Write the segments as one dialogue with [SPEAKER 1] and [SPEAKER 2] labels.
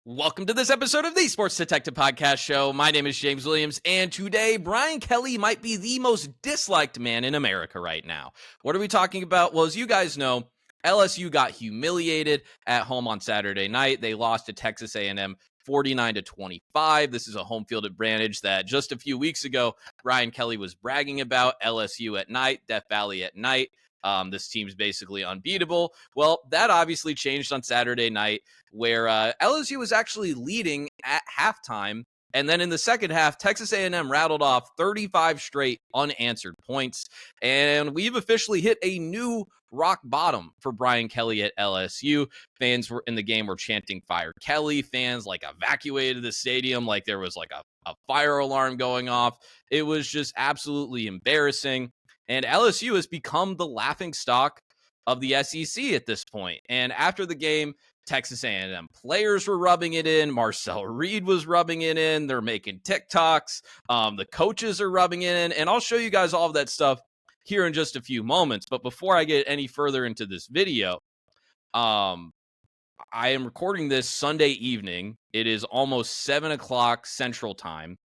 [SPEAKER 1] Welcome to this episode of the Sports Detective Podcast Show. My name is James Williams, and today Brian Kelly might be the most disliked man in America right now. What are we talking about? Well, as you guys know, LSU got humiliated at home on Saturday night. They lost to Texas A&M 49-25. This is a home field advantage that just a few weeks ago, Brian Kelly was bragging about. LSU at night, Death Valley at night. This team's basically unbeatable. Well, that obviously changed on Saturday night, where LSU was actually leading at halftime. And then in the second half, Texas A&M rattled off 35 straight unanswered points. And we've officially hit a new rock bottom for Brian Kelly at LSU. Fans were in the game were chanting "Fire Kelly." Fans evacuated the stadium like there was a fire alarm going off. It was just absolutely embarrassing. And LSU has become the laughingstock of the SEC at this point. And after the game, Texas A&M players were rubbing it in. Marcel Reed was rubbing it in. They're making TikToks. The coaches are rubbing it in. And I'll show you guys all of that stuff here in just a few moments. But before I get any further into this video, I am recording this Sunday evening. It is almost 7 o'clock Central Time.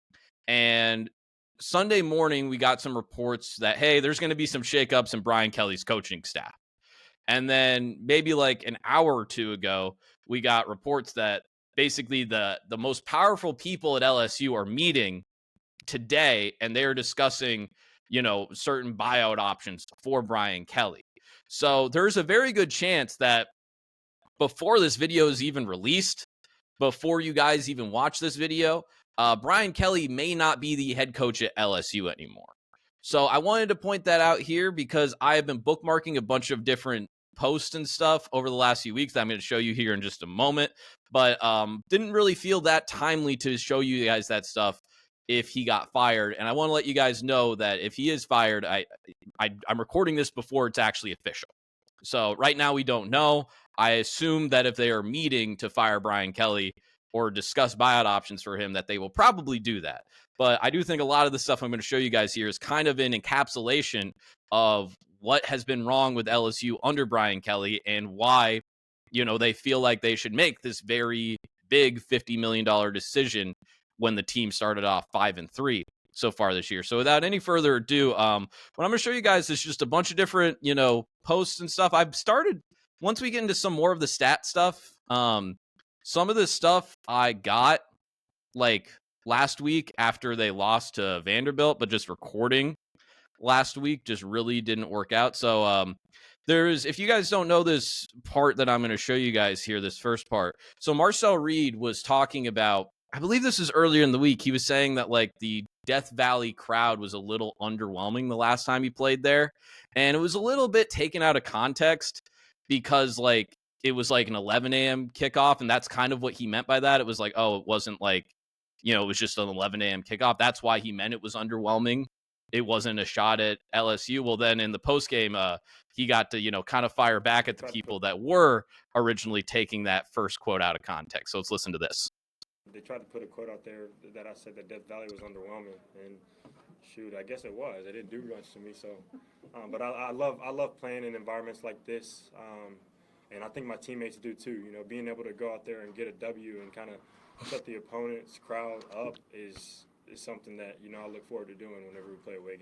[SPEAKER 1] And Sunday morning, we got some reports that, hey, there's going to be some shakeups in Brian Kelly's coaching staff. And then maybe like an hour or two ago, we got reports that basically the most powerful people at LSU are meeting today, and they're discussing, certain buyout options for Brian Kelly. So there's a very good chance that before this video is even released, before you guys even watch this video, Brian Kelly may not be the head coach at LSU anymore. So I wanted to point that out here because I have been bookmarking a bunch of different posts and stuff over the last few weeks that I'm going to show you here in just a moment, but didn't really feel that timely to show you guys that stuff if he got fired. And I want to let you guys know that if he is fired, I'm recording this before it's actually official. So right now we don't know. I assume that if they are meeting to fire Brian Kelly or discuss buyout options for him, that they will probably do that. But I do think a lot of the stuff I'm going to show you guys here is kind of an encapsulation of what has been wrong with LSU under Brian Kelly and why, they feel like they should make this very big $50 million decision when the team started off 5-3 so far this year. So without any further ado, what I'm going to show you guys is just a bunch of different, posts and stuff. I've started, once we get into some more of the stat stuff, some of this stuff I got like last week after they lost to Vanderbilt, but just recording last week just really didn't work out. So if you guys don't know this part that I'm going to show you guys here, this first part. So Marcel Reed was talking about, I believe this is earlier in the week. He was saying that the Death Valley crowd was a little underwhelming the last time he played there. And it was a little bit taken out of context because it was an 11 a.m. kickoff. And that's kind of what he meant by that. It was it wasn't it was just an 11 a.m. kickoff. That's why he meant it was underwhelming. It wasn't a shot at LSU. Well, then in the postgame, he got to, kind of fire back at the people that were originally taking that first quote out of context. So let's listen to this.
[SPEAKER 2] They tried to put a quote out there that I said that Death Valley was underwhelming, and shoot, I guess it was. It didn't do much to me. So, but I love playing in environments like this, and I think my teammates do too. Being able to go out there and get a W and kind of shut the opponent's crowd up is something that I look forward to doing whenever we play away.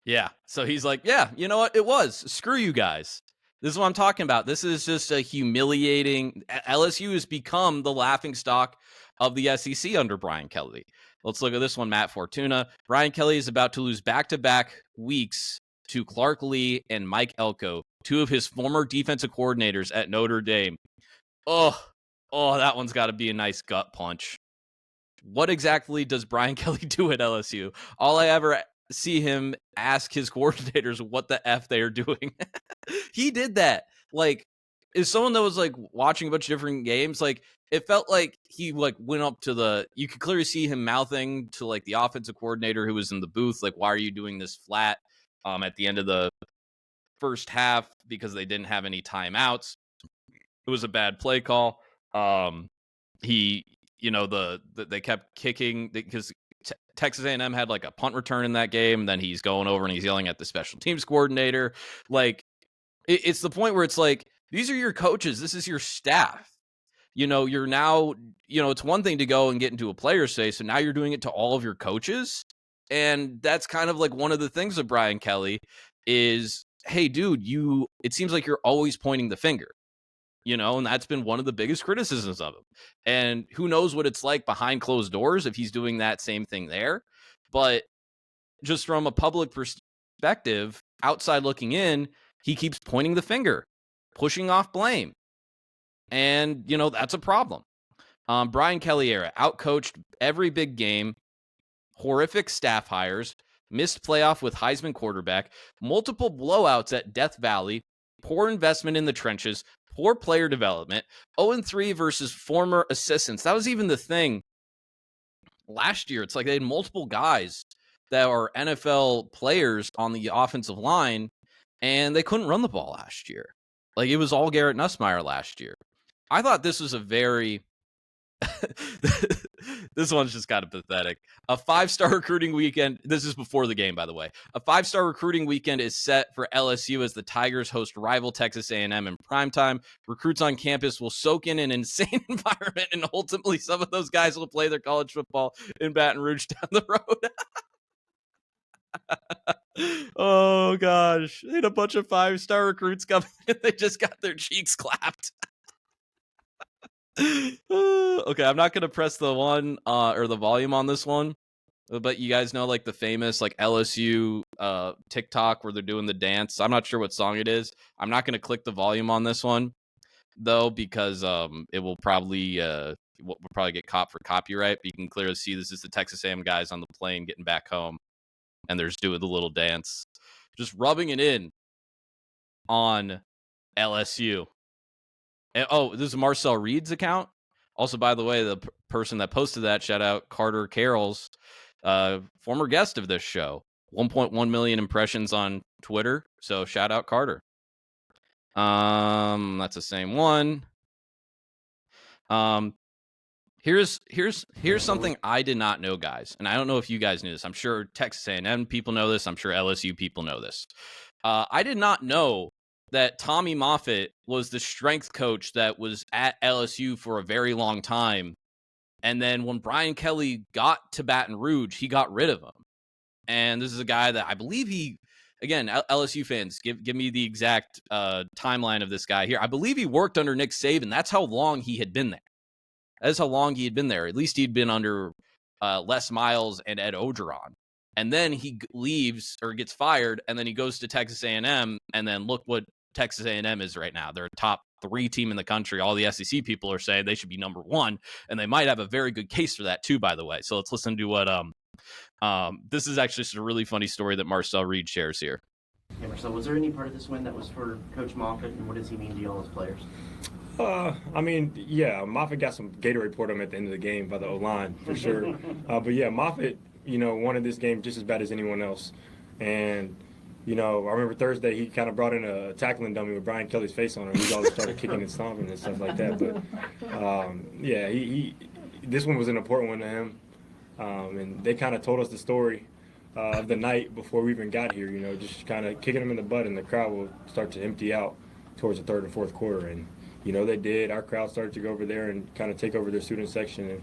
[SPEAKER 1] Yeah. So he's like, yeah, you know what? It was. Screw you guys. This is what I'm talking about. This is just a humiliating. LSU has become the laughingstock of the SEC under Brian Kelly. Let's look at this one, Matt Fortuna. Brian Kelly is about to lose back-to-back weeks to Clark Lee and Mike Elko, two of his former defensive coordinators at Notre Dame. Oh, that one's got to be a nice gut punch. What exactly does Brian Kelly do at LSU? All I ever see him ask his coordinators what the F they are doing. He did that. As someone that was watching a bunch of different games, it felt like he went up to you could clearly see him mouthing to the offensive coordinator who was in the booth, why are you doing this flat at the end of the first half because they didn't have any timeouts. It was a bad play call. They kept kicking because Texas A&M had a punt return in that game. And then he's going over and he's yelling at the special teams coordinator. It's the point where it's these are your coaches. This is your staff. you're now, it's one thing to go and get into a player say, so now you're doing it to all of your coaches. And that's kind of like one of the things of Brian Kelly is, hey, dude, it seems like you're always pointing the finger, and that's been one of the biggest criticisms of him. And who knows what it's like behind closed doors if he's doing that same thing there. But just from a public perspective, outside looking in, he keeps pointing the finger, pushing off blame. And, that's a problem. Brian Kelly era, outcoached every big game, horrific staff hires, missed playoff with Heisman quarterback, multiple blowouts at Death Valley, poor investment in the trenches, poor player development, 0-3 versus former assistants. That was even the thing last year. It's like they had multiple guys that are NFL players on the offensive line, and they couldn't run the ball last year. Like, it was all Garrett Nussmeier last year. I thought this was a very... this one's just kind of pathetic. A 5-star recruiting weekend. This is before the game, by the way. A 5-star recruiting weekend is set for LSU as the Tigers host rival Texas A&M in primetime. Recruits on campus will soak in an insane environment, and ultimately some of those guys will play their college football in Baton Rouge down the road. Oh, gosh. They had a bunch of 5-star recruits coming, and they just got their cheeks clapped. Okay, I'm not gonna press the one or the volume on this one, but you guys know like the famous like LSU TikTok where they're doing the dance. I'm not sure what song it is. I'm not gonna click the volume on this one though because it will probably we'll probably get caught for copyright. But you can clearly see this is the Texas A&M guys on the plane getting back home, and they're just doing the little dance, just rubbing it in on LSU. And, this is Marcel Reed's account. Also, by the way, the person that posted that, shout out Carter Carroll's, former guest of this show. 1.1 million impressions on Twitter. So shout out Carter. That's the same one. Here's something I did not know, guys, and I don't know if you guys knew this. I'm sure Texas A&M people know this. I'm sure LSU people know this. I did not know that Tommy Moffitt was the strength coach that was at LSU for a very long time. And then when Brian Kelly got to Baton Rouge, he got rid of him. And this is a guy that I believe again, LSU fans, give me the exact timeline of this guy here. I believe he worked under Nick Saban. That's how long he had been there. That's how long he had been there. At least he'd been under Les Miles and Ed Orgeron. And then he leaves or gets fired, and then he goes to Texas A&M, and then look what Texas A&M is right now. They're a top 3 team in the country. All the SEC people are saying they should be number 1, and they might have a very good case for that too, by the way. So let's listen to what this is actually just a really funny story that Marcel Reed shares here.
[SPEAKER 3] Yeah, Marcel, was there any part of this win that was for Coach Moffitt, and what does he mean to you all as players?
[SPEAKER 2] I mean, yeah, Moffitt got some Gatorade poured on him at the end of the game by the O-line, for sure. But yeah, Moffitt, wanted this game just as bad as anyone else. And, I remember Thursday he kind of brought in a tackling dummy with Brian Kelly's face on it. We all started kicking and stomping and stuff like that. But, yeah, this one was an important one to him. And they kind of told us the story of the night before we even got here, just kind of kicking him in the butt, and the crowd will start to empty out towards the third and fourth quarter. And, they did. Our crowd started to go over there and kind of take over their student section and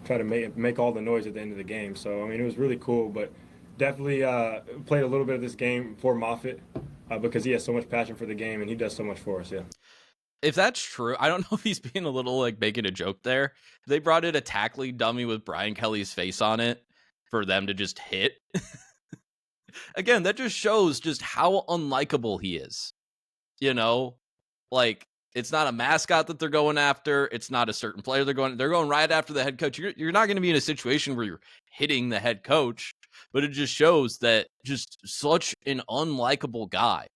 [SPEAKER 2] try to make all the noise at the end of the game. So, I mean, it was really cool, but definitely played a little bit of this game for Moffitt because he has so much passion for the game, and he does so much for us, yeah.
[SPEAKER 1] If that's true, I don't know if he's being a little, like, making a joke there. They brought in a tackling dummy with Brian Kelly's face on it for them to just hit. Again, that just shows just how unlikable he is. Like, it's not a mascot that they're going after. It's not a certain player they're going right after the head coach. You're not going to be in a situation where you're hitting the head coach, but it just shows that just such an unlikable guy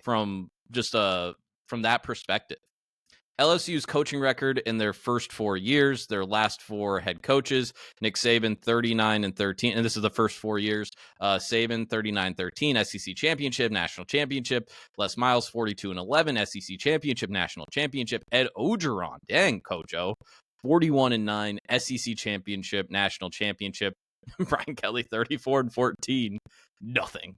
[SPEAKER 1] from that perspective. LSU's coaching record in their first 4 years, their last 4 head coaches, Nick Saban 39-13, and this is the first 4 years. Saban 39-13, SEC championship, national championship. Les Miles 42-11, SEC championship, national championship. Ed Orgeron, dang, Coach O, 41-9, SEC championship, national championship. Brian Kelly 34-14, nothing.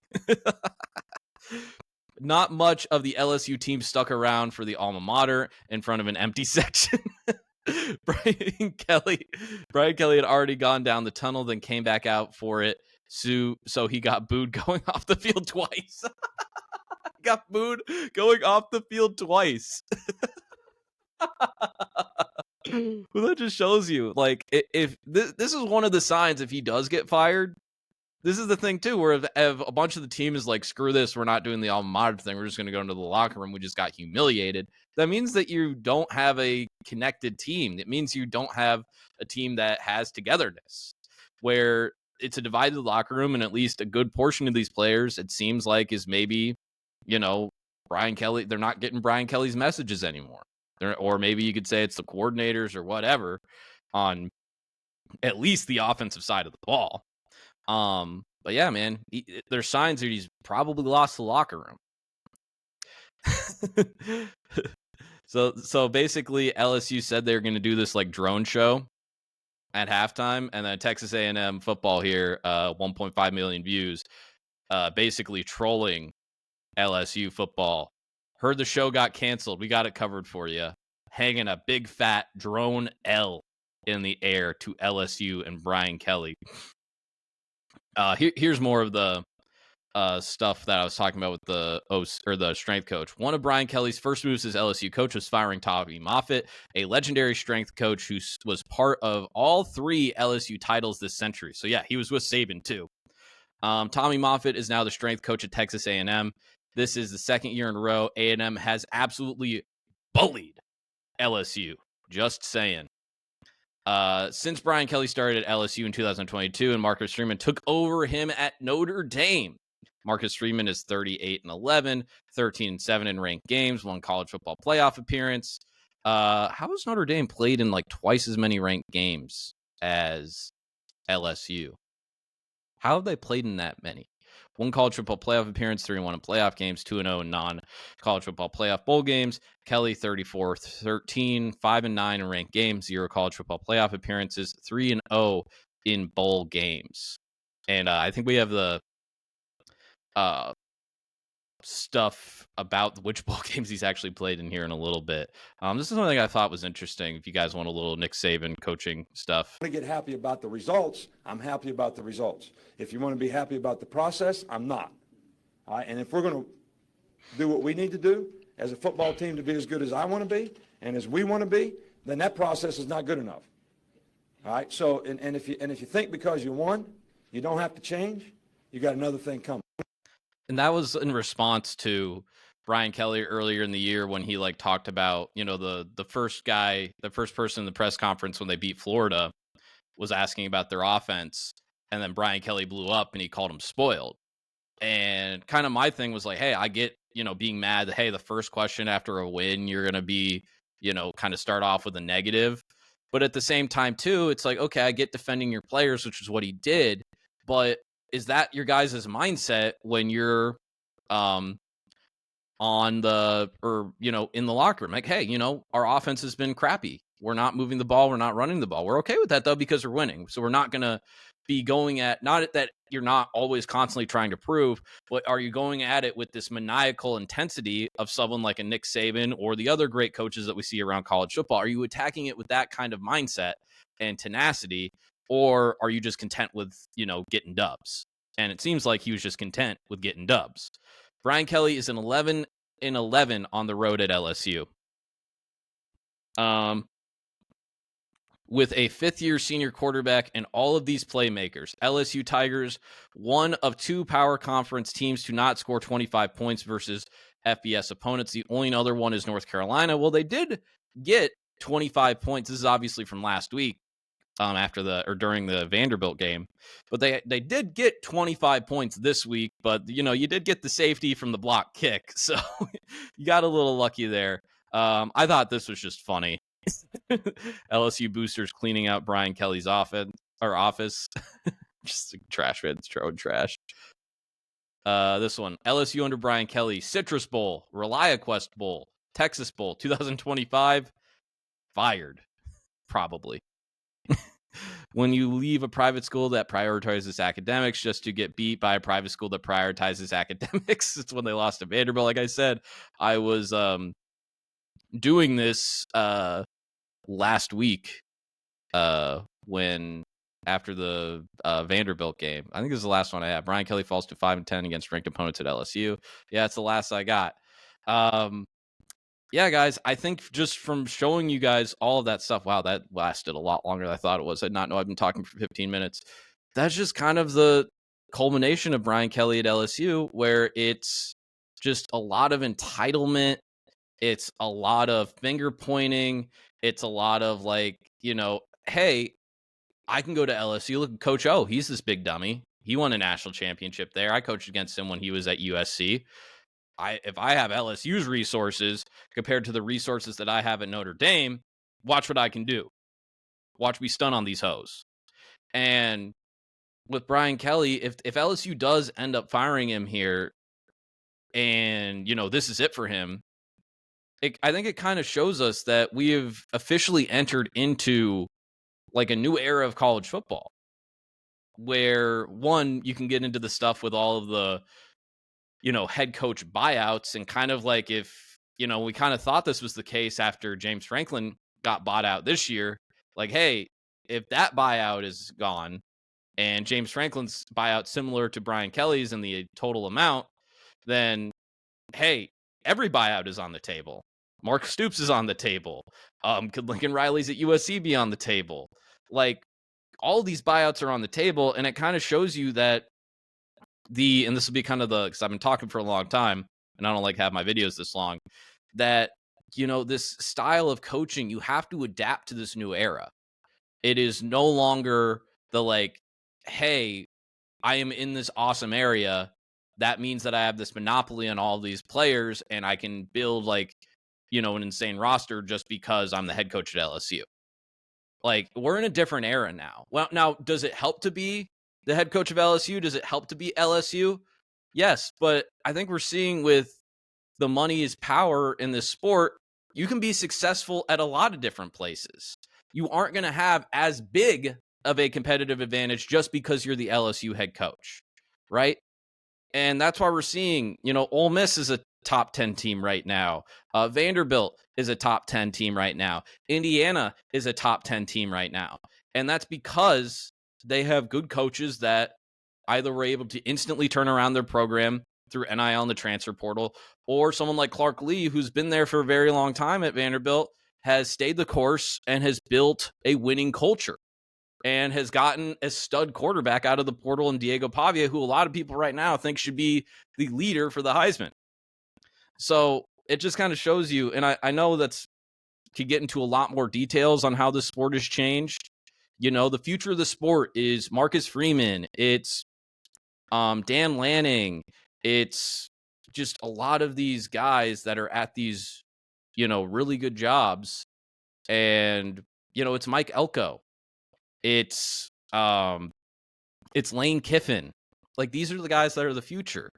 [SPEAKER 1] Not much of the LSU team stuck around for the alma mater in front of an empty section. Brian Kelly had already gone down the tunnel, then came back out for it. So he got booed going off the field twice. Got booed going off the field twice. Well, that just shows you, like, if this is one of the signs, if he does get fired, this is the thing too, where if a bunch of the team is like, screw this, we're not doing the alma mater thing, we're just going to go into the locker room, we just got humiliated. That means that you don't have a connected team. It means you don't have a team that has togetherness, where it's a divided locker room, and at least a good portion of these players, it seems like, is maybe, Brian Kelly, they're not getting Brian Kelly's messages anymore. Or maybe you could say it's the coordinators or whatever on at least the offensive side of the ball. But yeah, man, there's signs that he's probably lost the locker room. So basically, LSU said they were going to do this like drone show at halftime, and then Texas A&M football here, 1.5 million views, basically trolling LSU football. Heard the show got canceled. We got it covered for you. Hanging a big fat drone L in the air to LSU and Brian Kelly. Here's more of the stuff that I was talking about with the strength coach. One of Brian Kelly's first moves as LSU coach was firing Tommy Moffitt, a legendary strength coach who was part of all 3 LSU titles this century. So yeah, he was with Saban too. Tommy Moffitt is now the strength coach at Texas A&M. This is the second year in a row A&M has absolutely bullied LSU. Just saying. Since Brian Kelly started at LSU in 2022 and Marcus Freeman took over him at Notre Dame, Marcus Freeman is 38-11, 13-7 in ranked games, 1 college football playoff appearance. How has Notre Dame played in like twice as many ranked games as LSU? How have they played in that many? 1 college football playoff appearance, 3-1 in playoff games, 2-0 in non-college football playoff bowl games. Kelly 34-13, 5-9 in ranked games, 0 college football playoff appearances, 3-0 in bowl games. And I think we have the stuff about which bowl games he's actually played in here in a little bit. This is something I thought was interesting. If you guys want a little Nick Saban coaching stuff.
[SPEAKER 4] I want to get happy about the results. I'm happy about the results. If you want to be happy about the process, I'm not. All right? And if we're going to do what we need to do as a football team to be as good as I want to be and as we want to be, then that process is not good enough. All right? So, and if you think because you won, you don't have to change, you got another thing coming.
[SPEAKER 1] And that was in response to Brian Kelly earlier in the year when he like talked about, the first person in the press conference when they beat Florida was asking about their offense. And then Brian Kelly blew up and he called him spoiled. And kind of my thing was like, hey, I get, being mad that, hey, the first question after a win, you're going to be, kind of start off with a negative. But at the same time, too, it's like, okay, I get defending your players, which is what he did. But is that your guys' mindset when you're in the locker room? Like, hey, our offense has been crappy. We're not moving the ball. We're not running the ball. We're okay with that, though, because we're winning. So we're not going to be going at, not that you're not always constantly trying to prove, but are you going at it with this maniacal intensity of someone like a Nick Saban or the other great coaches that we see around college football? Are you attacking it with that kind of mindset and tenacity? Or are you just content with, getting dubs? And it seems like he was just content with getting dubs. Brian Kelly is an 11-11 on the road at LSU. With a 5th-year senior quarterback and all of these playmakers, LSU Tigers, one of 2 power conference teams to not score 25 points versus FBS opponents. The only other one is North Carolina. Well, they did get 25 points. This is obviously from last week. During the Vanderbilt game, but they did get 25 points this week, but you did get the safety from the block kick, so you got a little lucky there. I thought this was just funny. LSU boosters cleaning out Brian Kelly's office. Just trash fans throwing trash. This one, LSU under Brian Kelly, Citrus Bowl, ReliaQuest Bowl, Texas Bowl, 2025, fired, probably. When you leave a private school that prioritizes academics just to get beat by a private school that prioritizes academics, it's when they lost to Vanderbilt. Like I said, I was doing this last week when after the Vanderbilt game. I think this is the last one I have. Brian Kelly falls to 5-10 against ranked opponents at LSU. Yeah, it's the last I got. Yeah, guys, I think just from showing you guys all of that stuff, wow, that lasted a lot longer than I thought it was. I did not know I've been talking for 15 minutes. That's just kind of the culmination of Brian Kelly at LSU, where it's just a lot of entitlement. It's a lot of finger pointing. It's a lot of like, hey, I can go to LSU. Look at Coach O. He's this big dummy. He won a national championship there. I coached against him when he was at USC. If I have LSU's resources compared to the resources that I have at Notre Dame, watch what I can do. Watch me stun on these hoes. And with Brian Kelly, if LSU does end up firing him here and, this is it for him, I think it kind of shows us that we have officially entered into like a new era of college football where, one, you can get into the stuff with all of the head coach buyouts, and kind of like if, we kind of thought this was the case after James Franklin got bought out this year, like, hey, if that buyout is gone and James Franklin's buyout similar to Brian Kelly's in the total amount, then, hey, every buyout is on the table. Mark Stoops is on the table. Could Lincoln Riley's at USC be on the table? Like, all these buyouts are on the table, and it kind of shows you that and this will be kind of because I've been talking for a long time and I don't like have my videos this long, that, this style of coaching, you have to adapt to this new era. It is no longer the like, hey, I am in this awesome area. That means that I have this monopoly on all these players and I can build like, an insane roster just because I'm the head coach at LSU. Like, we're in a different era now. Well, now, does it help to be the head coach of LSU? Does it help to be LSU? Yes, but I think we're seeing with the money is power in this sport, you can be successful at a lot of different places. You aren't going to have as big of a competitive advantage just because you're the LSU head coach, right? And that's why we're seeing, Ole Miss is a top 10 team right now. Vanderbilt is a top 10 team right now. Indiana is a top 10 team right now. And that's because they have good coaches that either were able to instantly turn around their program through NIL and the transfer portal, or someone like Clark Lee, who's been there for a very long time at Vanderbilt, has stayed the course and has built a winning culture and has gotten a stud quarterback out of the portal in Diego Pavia, who a lot of people right now think should be the leader for the Heisman. So it just kind of shows you, and I know that's could get into a lot more details on how the sport has changed. The future of the sport is Marcus Freeman. It's Dan Lanning. It's just a lot of these guys that are at these, really good jobs. And, it's Mike Elko. It's Lane Kiffin. Like, these are the guys that are the future.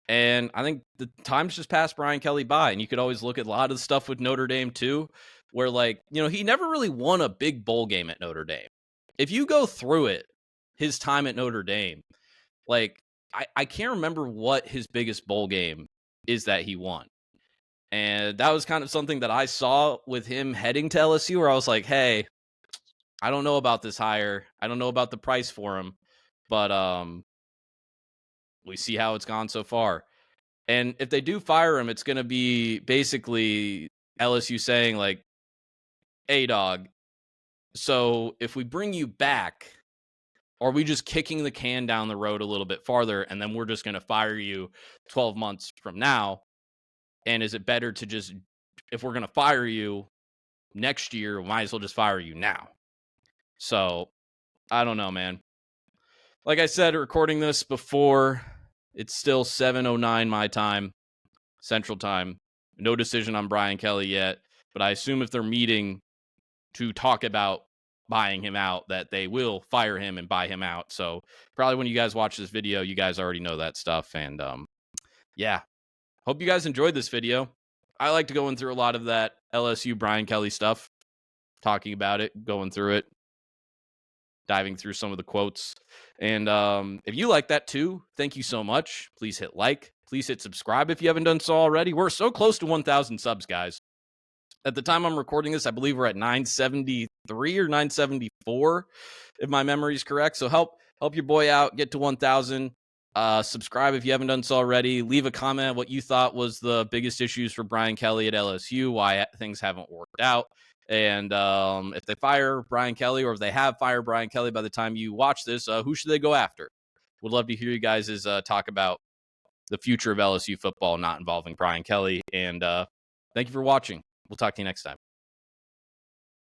[SPEAKER 1] And I think the time's just passed Brian Kelly by. And you could always look at a lot of the stuff with Notre Dame too, where like, he never really won a big bowl game at Notre Dame. If you go through it, his time at Notre Dame, like I can't remember what his biggest bowl game is that he won. And that was kind of something that I saw with him heading to LSU, where I was like, hey, I don't know about this hire. I don't know about the price for him, but we see how it's gone so far. And if they do fire him, it's going to be basically LSU saying like, hey, dog, so if we bring you back, are we just kicking the can down the road a little bit farther, and then we're just going to fire you 12 months from now? And is it better to just, if we're going to fire you next year, we might as well just fire you now? So I don't know, man. Like I said, recording this before, it's still 7:09 my time, Central Time. No decision on Brian Kelly yet, but I assume if they're meeting to talk about buying him out, that they will fire him and buy him out. So probably when you guys watch this video, you guys already know that stuff. And yeah, hope you guys enjoyed this video. I like to go in through a lot of that LSU Brian Kelly stuff, talking about it, going through it, diving through some of the quotes. And if you like that too, thank you so much. Please hit like. Please hit subscribe if you haven't done so already. We're so close to 1,000 subs, guys. At the time I'm recording this, I believe we're at 973 or 974, if my memory is correct. So help your boy out, get to 1,000. Subscribe if you haven't done so already. Leave a comment what you thought was the biggest issues for Brian Kelly at LSU, why things haven't worked out. And if they fire Brian Kelly, or if they have fired Brian Kelly by the time you watch this, who should they go after? Would love to hear you guys' talk about the future of LSU football not involving Brian Kelly. And thank you for watching. We'll talk to you next time.